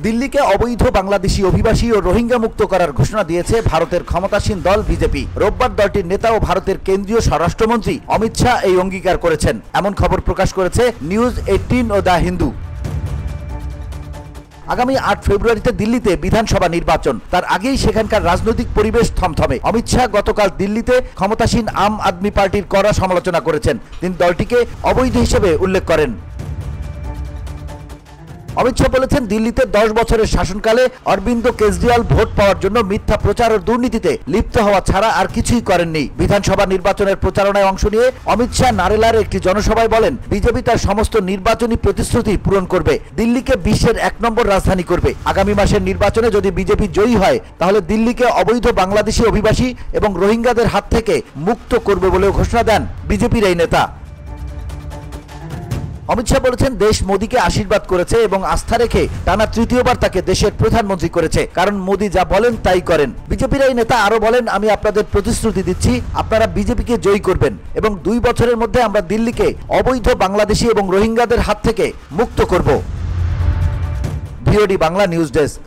দিল্লিকে অবৈধ বাংলাদেশি অভিবাসী ও রোহিঙ্গা মুক্ত করার ঘোষণা দিয়েছে ভারতের ক্ষমতাসীন দল বিজেপি। রোববার দলটির নেতা ও ভারতের কেন্দ্রীয় স্বরাষ্ট্রমন্ত্রী অমিত শাহ এই অঙ্গীকার করেছেন, এমন খবর প্রকাশ করেছে নিউজ 18 ও দ্য হিন্দু। আগামী 8 ফেব্রুয়ারিতে দিল্লিতে বিধানসভা নির্বাচন, তার আগেই সেখানকার রাজনৈতিক পরিবেশ থমথমে। অমিত শাহ গতকাল দিল্লিতে ক্ষমতাসীন আম আদমি পার্টির কড়া সমালোচনা করেছেন। তিনি দলটিকে অবৈধ হিসেবে উল্লেখ করেন। অমিত শাহ বলেছেন, দিল্লিতে 10 বছরের শাসনকালে অরবিন্দ কেজরিওয়াল ভোট পাওয়ার জন্য মিথ্যা প্রচার ও দুর্নীতিতে লিপ্ত হওয়া ছাড়া আর কিছুই করেননি। বিধানসভা নির্বাচনের প্রচারণায় অংশ নিয়ে অমিত শাহ নারেলার একটি জনসভায় বলেন, বিজেপি তার সমস্ত নির্বাচনী প্রতিশ্রুতি পূরণ করবে, দিল্লিকে বিশ্বের 1 নম্বর রাজধানী করবে। আগামী মাসের নির্বাচনে যদি বিজেপি জয়ী হয় তাহলে দিল্লিকে অবৈধ বাংলাদেশি অভিবাসী এবং রোহিঙ্গাদের হাত থেকে মুক্ত করবে বলেও ঘোষণা দেন বিজেপির এই নেতা। অমিত শাহ বলেছেন, দেশ মোদীকে আশীর্বাদ করেছে এবং আস্থা রেখে টানা তৃতীয়বার তাকে দেশের প্রধানমন্ত্রী করেছে, কারণ মোদী যা বলেন তাই করেন। বিজেপির এই নেতা আরো বলেন, আমি আপনাদের প্রতিশ্রুতি দিচ্ছি, আপনারা বিজেপিকে জয়ী করবেন এবং 2 বছরের মধ্যে আমরা দিল্লিকে অবৈধ বাংলাদেশি এবং রোহিঙ্গাদের হাত থেকে মুক্ত করব। VOD Bangla news desk.